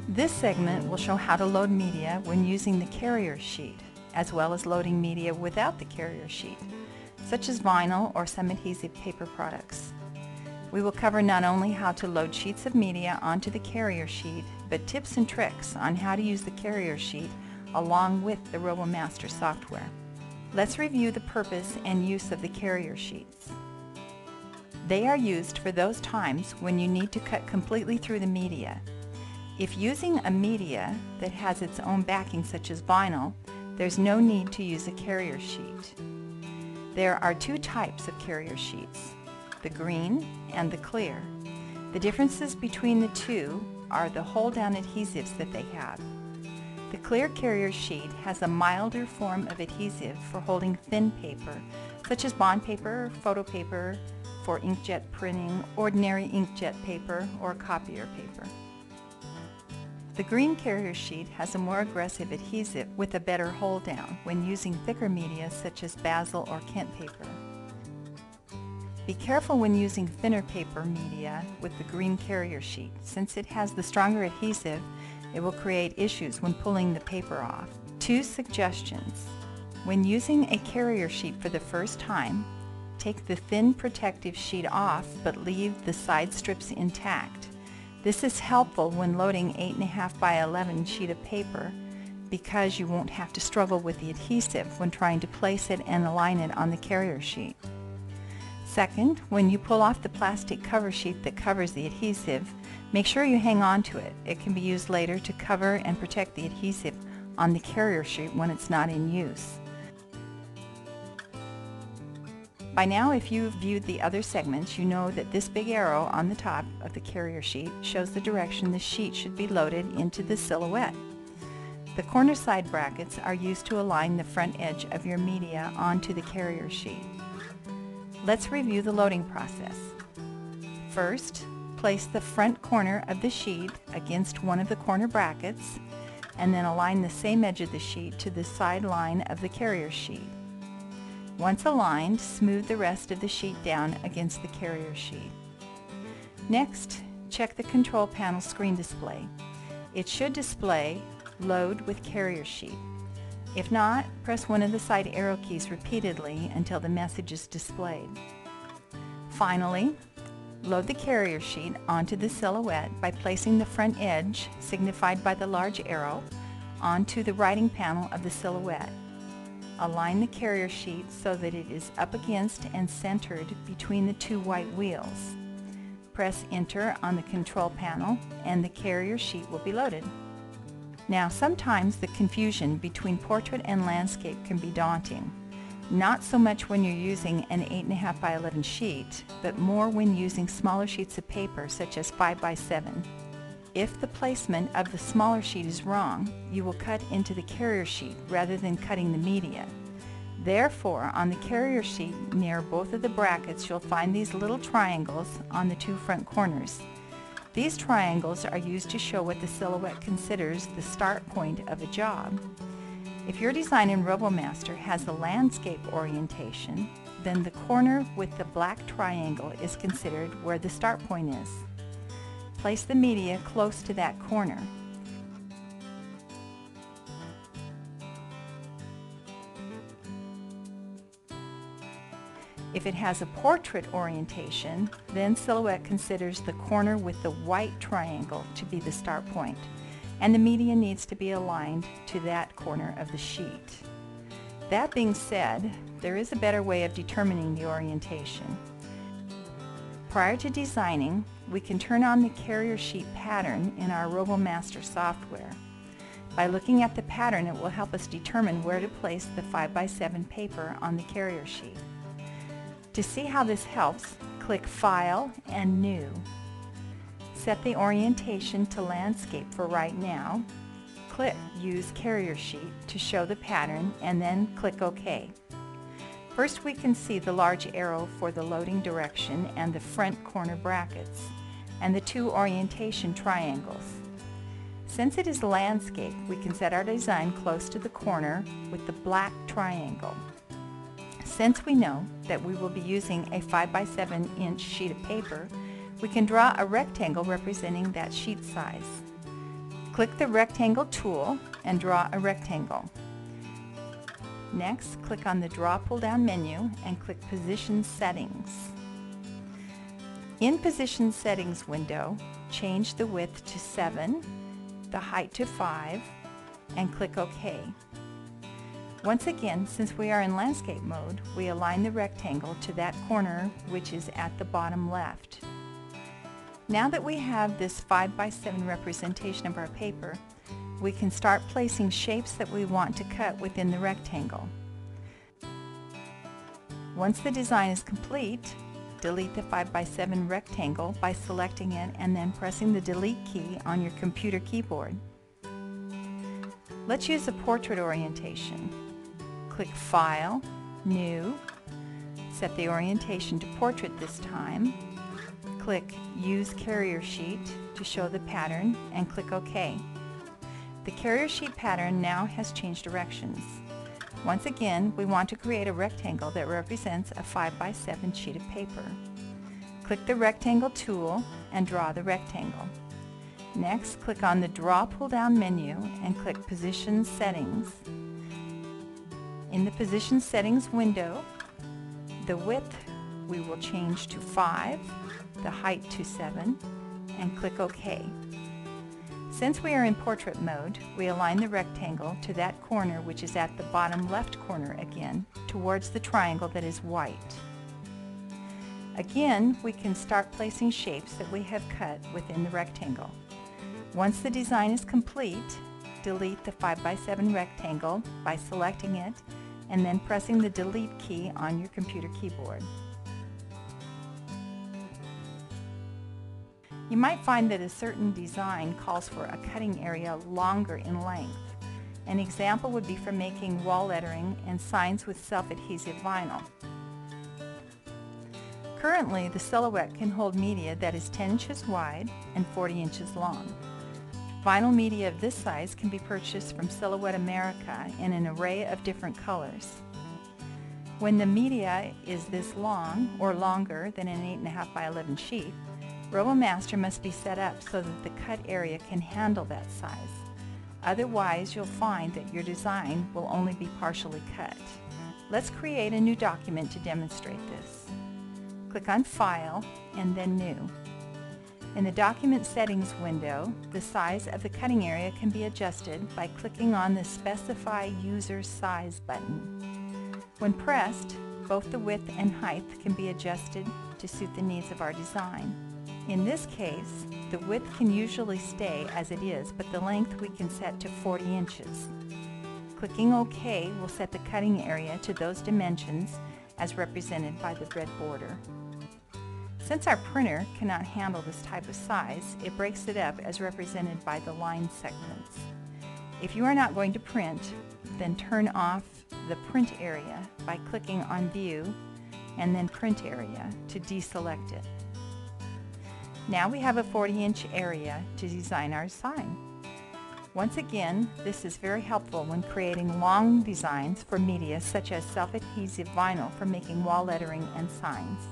This segment will show how to load media when using the carrier sheet, as well as loading media without the carrier sheet, such as vinyl or some adhesive paper products. We will cover not only how to load sheets of media onto the carrier sheet, but tips and tricks on how to use the carrier sheet along with the RoboMaster software. Let's review the purpose and use of the carrier sheets. They are used for those times when you need to cut completely through the media. If using a media that has its own backing, such as vinyl, there's no need to use a carrier sheet. There are two types of carrier sheets, the green and the clear. The differences between the two are the hold-down adhesives that they have. The clear carrier sheet has a milder form of adhesive for holding thin paper, such as bond paper, photo paper, for inkjet printing, ordinary inkjet paper, or copier paper. The green carrier sheet has a more aggressive adhesive with a better hold down when using thicker media such as basil or Kent paper. Be careful when using thinner paper media with the green carrier sheet. Since it has the stronger adhesive, it will create issues when pulling the paper off. 2 suggestions. When using a carrier sheet for the first time, take the thin protective sheet off but leave the side strips intact. This is helpful when loading 8.5 by 11 sheet of paper because you won't have to struggle with the adhesive when trying to place it and align it on the carrier sheet. Second, when you pull off the plastic cover sheet that covers the adhesive, make sure you hang on to it. It can be used later to cover and protect the adhesive on the carrier sheet when it's not in use. By now, if you've viewed the other segments, you know that this big arrow on the top of the carrier sheet shows the direction the sheet should be loaded into the silhouette. The corner side brackets are used to align the front edge of your media onto the carrier sheet. Let's review the loading process. First, place the front corner of the sheet against one of the corner brackets, and then align the same edge of the sheet to the side line of the carrier sheet. Once aligned, smooth the rest of the sheet down against the carrier sheet. Next, check the control panel screen display. It should display Load with Carrier Sheet. If not, press one of the side arrow keys repeatedly until the message is displayed. Finally, load the carrier sheet onto the silhouette by placing the front edge, signified by the large arrow, onto the writing panel of the silhouette. Align the carrier sheet so that it is up against and centered between the 2 white wheels. Press Enter on the control panel and the carrier sheet will be loaded. Now, sometimes the confusion between portrait and landscape can be daunting. Not so much when you're using an 8.5 by 11 sheet, but more when using smaller sheets of paper such as 5 by 7. If the placement of the smaller sheet is wrong, you will cut into the carrier sheet rather than cutting the media. Therefore, on the carrier sheet near both of the brackets, you'll find these little triangles on the 2 front corners. These triangles are used to show what the silhouette considers the start point of a job. If your design in RoboMaster has a landscape orientation, then the corner with the black triangle is considered where the start point is. Place the media close to that corner. If it has a portrait orientation, then Silhouette considers the corner with the white triangle to be the start point, and the media needs to be aligned to that corner of the sheet. That being said, there is a better way of determining the orientation. Prior to designing, we can turn on the carrier sheet pattern in our RoboMaster software. By looking at the pattern, it will help us determine where to place the 5 by 7 paper on the carrier sheet. To see how this helps, click File and New. Set the orientation to landscape for right now. Click Use Carrier Sheet to show the pattern and then click OK. First, we can see the large arrow for the loading direction and the front corner brackets, and the 2 orientation triangles. Since it is landscape, we can set our design close to the corner with the black triangle. Since we know that we will be using a 5 by 7 inch sheet of paper, we can draw a rectangle representing that sheet size. Click the rectangle tool and draw a rectangle. Next, click on the Draw pull-down menu and click Position Settings. In Position Settings window, change the width to 7, the height to 5, and click OK. Once again, since we are in landscape mode, we align the rectangle to that corner which is at the bottom left. Now that we have this 5x7 representation of our paper, we can start placing shapes that we want to cut within the rectangle. Once the design is complete, delete the 5x7 rectangle by selecting it and then pressing the Delete key on your computer keyboard. Let's use a portrait orientation. Click File, New, set the orientation to Portrait this time. Click Use Carrier Sheet to show the pattern and click OK. The carrier sheet pattern now has changed directions. Once again, we want to create a rectangle that represents a 5x7 sheet of paper. Click the Rectangle tool and draw the rectangle. Next, click on the Draw pull-down menu and click Position Settings. In the Position Settings window, the width we will change to 5, the height to 7, and click OK. Since we are in portrait mode, we align the rectangle to that corner which is at the bottom left corner again, towards the triangle that is white. Again, we can start placing shapes that we have cut within the rectangle. Once the design is complete, delete the 5x7 rectangle by selecting it and then pressing the Delete key on your computer keyboard. You might find that a certain design calls for a cutting area longer in length. An example would be for making wall lettering and signs with self-adhesive vinyl. Currently, the silhouette can hold media that is 10 inches wide and 40 inches long. Vinyl media of this size can be purchased from Silhouette America in an array of different colors. When the media is this long or longer than an 8.5 by 11 sheet, RoboMaster must be set up so that the cut area can handle that size. Otherwise, you'll find that your design will only be partially cut. Let's create a new document to demonstrate this. Click on File and then New. In the Document Settings window, the size of the cutting area can be adjusted by clicking on the Specify User Size button. When pressed, both the width and height can be adjusted to suit the needs of our design. In this case, the width can usually stay as it is, but the length we can set to 40 inches. Clicking OK will set the cutting area to those dimensions as represented by the red border. Since our printer cannot handle this type of size, it breaks it up as represented by the line segments. If you are not going to print, then turn off the print area by clicking on View and then Print Area to deselect it. Now we have a 40-inch area to design our sign. Once again, this is very helpful when creating long designs for media such as self-adhesive vinyl for making wall lettering and signs.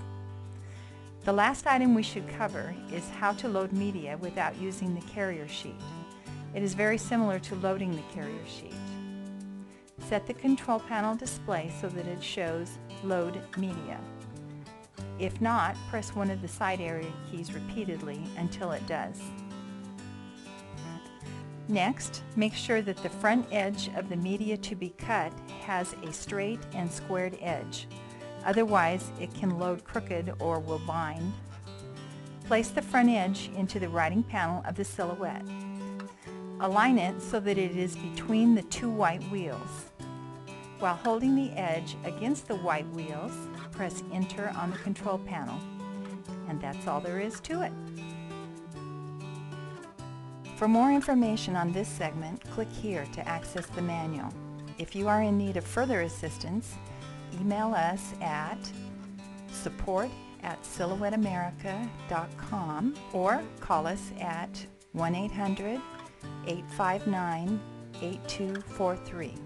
The last item we should cover is how to load media without using the carrier sheet. It is very similar to loading the carrier sheet. Set the control panel display so that it shows Load Media. If not, press one of the side area keys repeatedly until it does. Next, make sure that the front edge of the media to be cut has a straight and squared edge. Otherwise, it can load crooked or will bind. Place the front edge into the writing panel of the silhouette. Align it so that it is between the two white wheels. While holding the edge against the white wheels, press Enter on the control panel. And that's all there is to it. For more information on this segment, click here to access the manual. If you are in need of further assistance, email us at support@silhouetteamerica.com or call us at 1-800-859-8243.